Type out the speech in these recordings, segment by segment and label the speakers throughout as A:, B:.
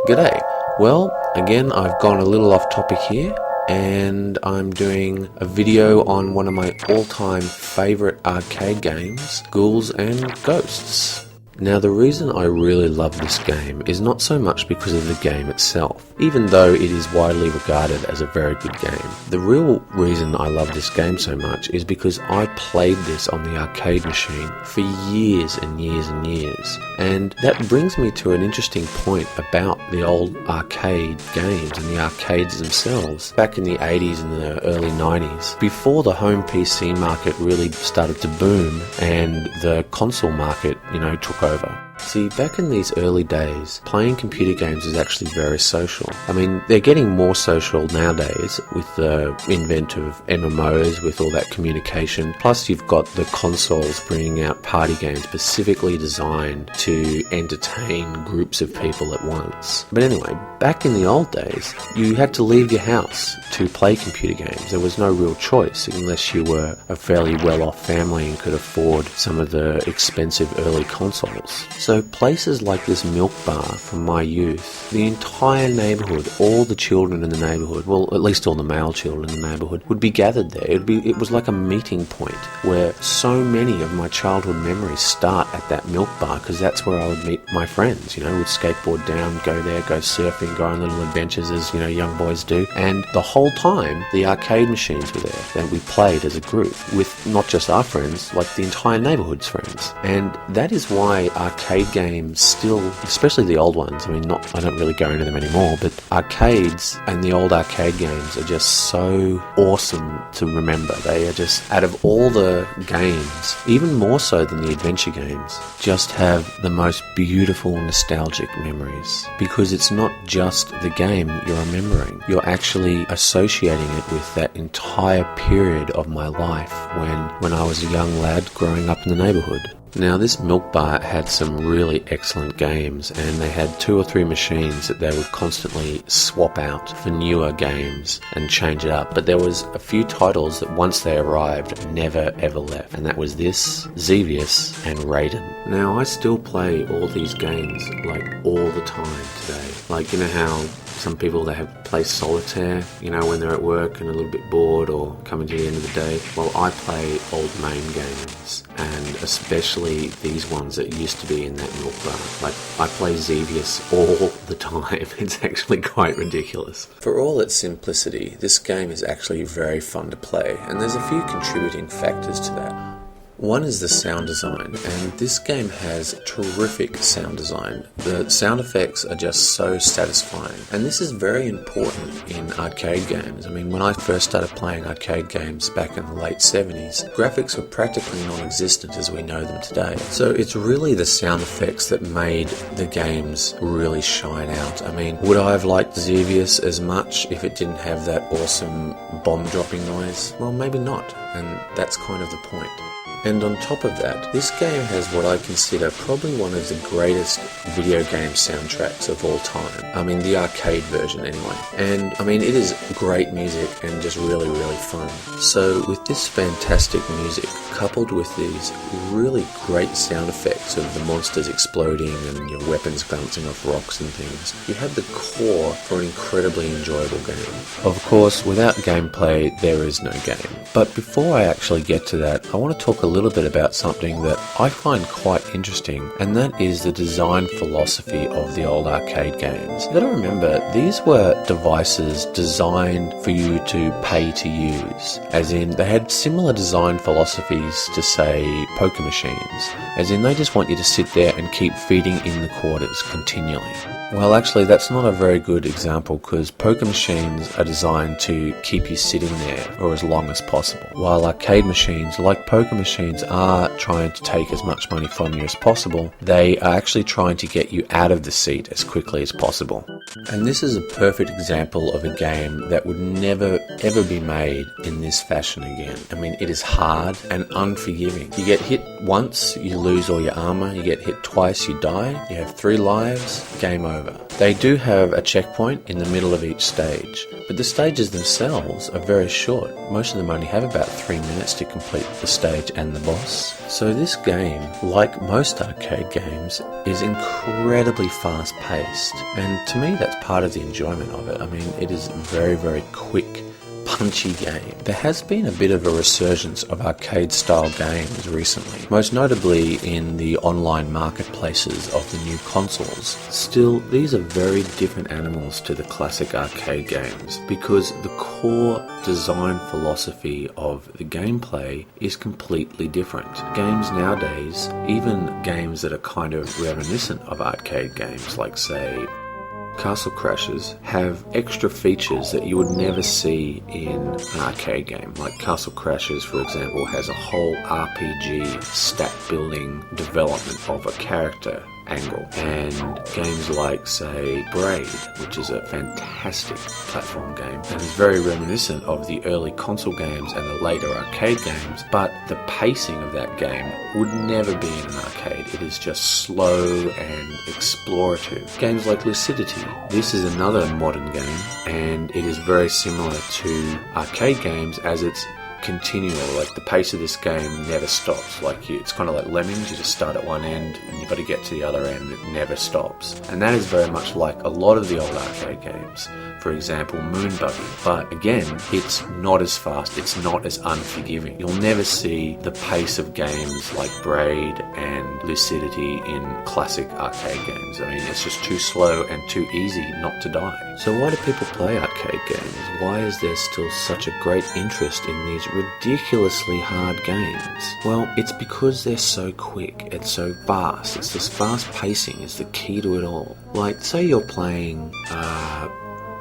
A: G'day. Well, again, I've gone a little off topic here, and I'm doing a video on one of my all-time favourite arcade games, Ghouls and Ghosts. Now, the reason I really love this game is not so much because of the game itself, even though it is widely regarded as a very good game. The real reason I love this game so much is because I played this on the arcade machine for years and years and years. And that brings me to an interesting point about the old arcade games and the arcades themselves. Back in the 80s and the early 90s, before the home PC market really started to boom and the console market, took over. See, back in these early days, playing computer games is actually very social. I mean, they're getting more social nowadays with the invent of MMOs, with all that communication. Plus, you've got the consoles bringing out party games specifically designed to entertain groups of people at once. But anyway, back in the old days, you had to leave your house to play computer games. There was no real choice unless you were a fairly well-off family and could afford some of the expensive early consoles. So places like this milk bar from my youth, the entire neighbourhood, all the children in the neighbourhood, well, at least all the male children in the neighbourhood, would be gathered there. It was like a meeting point where so many of my childhood memories start at that milk bar, because that's where I would meet my friends. Would skateboard down, go there, go surfing, go on little adventures as young boys do. And the whole time, the arcade machines were there, and we played as a group with not just our friends, like the entire neighbourhood's friends. And that is why arcade games still, especially the old ones, I don't really go into them anymore, but arcades and the old arcade games are just so awesome to remember. They are just, out of all the games, even more so than the adventure games, just have the most beautiful nostalgic memories, because it's not just the game you're remembering, you're actually associating it with that entire period of my life when I was a young lad growing up in the neighbourhood. Now, this milk bar had some really excellent games, and they had 2 or 3 machines that they would constantly swap out for newer games and change it up. But there was a few titles that once they arrived, never ever left. And that was this, Xevious, and Raiden. Now, I still play all these games, all the time today. How some people, they play solitaire, when they're at work and a little bit bored or coming to the end of the day. Well, I play old MAME games, and especially these ones that used to be in that milk bar. I play Xevious all the time. It's actually quite ridiculous. For all its simplicity, this game is actually very fun to play, and there's a few contributing factors to that. One is the sound design, and this game has terrific sound design. The sound effects are just so satisfying, and this is very important in arcade games. When I first started playing arcade games back in the late 70s, graphics were practically non-existent as we know them today. So it's really the sound effects that made the games really shine out. Would I have liked Xevious as much if it didn't have that awesome bomb-dropping noise? Well, maybe not, and that's kind of the point. And on top of that, this game has what I consider probably one of the greatest video game soundtracks of all time. The arcade version anyway. And it is great music and just really, really fun. So with this fantastic music, coupled with these really great sound effects of the monsters exploding and your weapons bouncing off rocks and things, you have the core for an incredibly enjoyable game. Of course, without gameplay, there is no game. But before I actually get to that, I want to talk a little bit about something that I find quite interesting, and that is the design philosophy of the old arcade games. You've got to remember, these were devices designed for you to pay to use, as in they had similar design philosophies to, say, poker machines, as in they just want you to sit there and keep feeding in the quarters continually. Well, actually, that's not a very good example, because poker machines are designed to keep you sitting there for as long as possible, while arcade machines, like poker machines, are trying to take as much money from you as possible. They are actually trying to get you out of the seat as quickly as possible. And this is a perfect example of a game that would never ever be made in this fashion again. It is hard and unforgiving. You get hit once, you lose all your armor. You get hit twice, you die. You have 3 lives, game over. They do have a checkpoint in the middle of each stage, but the stages themselves are very short. Most of them only have about 3 minutes to complete the stage and the boss. So this game, like most arcade games, is incredibly fast paced, and to me that's part of the enjoyment of it. I mean, it is very, very quick, punchy game. There has been a bit of a resurgence of arcade-style games recently, most notably in the online marketplaces of the new consoles. Still, these are very different animals to the classic arcade games, because the core design philosophy of the gameplay is completely different. Games nowadays, even games that are kind of reminiscent of arcade games, like say Castle Crashers, have extra features that you would never see in an arcade game. Like Castle Crashers, for example, has a whole RPG stat building development of a character angle, and games like, say, Braid, which is a fantastic platform game and is very reminiscent of the early console games and the later arcade games, but the pacing of that game would never be in an arcade. It is just slow and explorative. Games like Lucidity, this is another modern game, and it is very similar to arcade games as it's continual. Like, the pace of this game never stops. Like, it's kind of like Lemmings, you just start at one end and you've got to get to the other end. It never stops, and that is very much like a lot of the old arcade games. For example, Moon Buggy. But again, it's not as fast, it's not as unforgiving. You'll never see the pace of games like Braid and Lucidity in classic arcade games. I mean, it's just too slow and too easy not to die. So why do people play arcade games? Why is there still such a great interest in these ridiculously hard games? Well, it's because they're so quick and so fast. It's this fast pacing is the key to it all. Like, say you're playing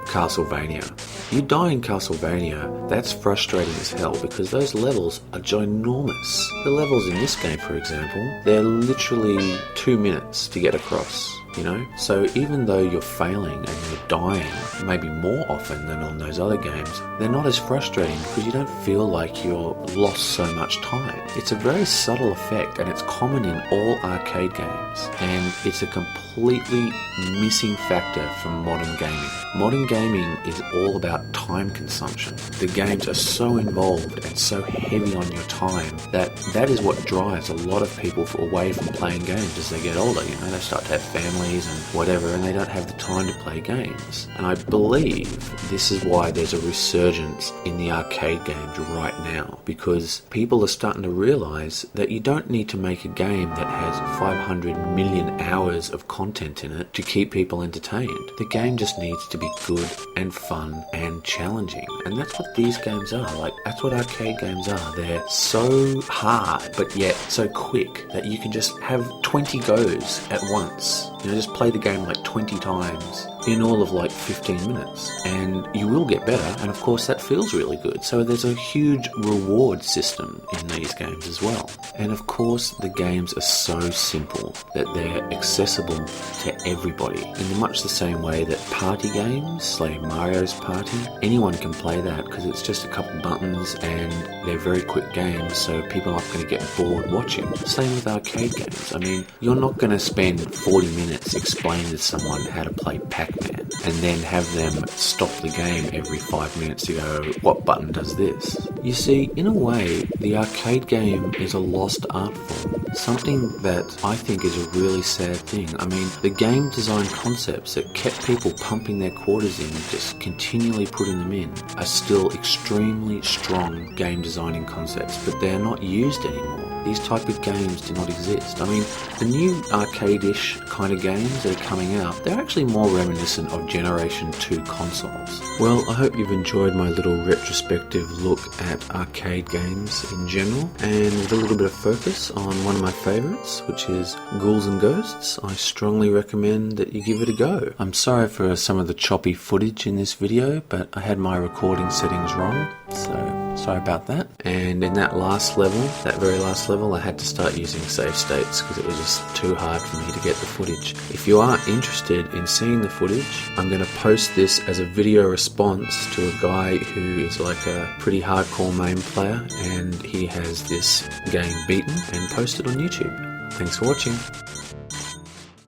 A: Castlevania. You die in Castlevania, that's frustrating as hell because those levels are ginormous. The levels in this game, for example, they're literally 2 minutes to get across. You know? So even though you're failing and you're dying maybe more often than on those other games, they're not as frustrating because you don't feel like you're lost so much time. It's a very subtle effect, and it's common in all arcade games, and it's a completely missing factor from modern gaming. Modern gaming is all about time consumption. The games are so involved and so heavy on your time that is what drives a lot of people away from playing games as they get older. You know, they start to have families and whatever, and they don't have the time to play games. And I believe this is why there's a resurgence in the arcade games right now, because people are starting to realize that you don't need to make a game that has 500 million hours of content in it to keep people entertained. The game just needs to be good and fun and challenging, and that's what these games are. Like, that's what arcade games are. They're so hard but yet so quick that you can just have 20 goes at once. You know, just play the game like 20 times in all of like 15 minutes, and you will get better, and of course that feels really good. So there's a huge reward system in these games as well. And of course the games are so simple that they're accessible to everybody in much the same way that party games, like Mario's Party, anyone can play that because it's just a couple buttons and they're very quick games, so people aren't going to get bored watching. Same with arcade games. I mean, you're not going to spend 40 minutes explaining to someone how to play Pac-Man and then have them stop the game every 5 minutes to go, what button does this? You see, in a way, the arcade game is a lost art form, something that I think is a really sad thing. I mean, the game design concepts that kept people pumping their quarters in, just continually putting them in, are still extremely strong game designing concepts, but they're not used anymore. These type of games do not exist. I mean, the new arcade-ish kind of games that are coming out, they're actually more reminiscent of Generation 2 consoles. Well, I hope you've enjoyed my little retrospective look at arcade games in general, and with a little bit of focus on one of my favourites, which is Ghouls and Ghosts. I strongly recommend that you give it a go. I'm sorry for some of the choppy footage in this video, but I had my recording settings wrong, so sorry about that. And in that last level, that very last level, I had to start using save states because it was just too hard for me to get the footage. If you are interested in seeing the footage, I'm going to post this as a video response to a guy who is like a pretty hardcore MAME player, and he has this game beaten and posted on YouTube. Thanks for watching.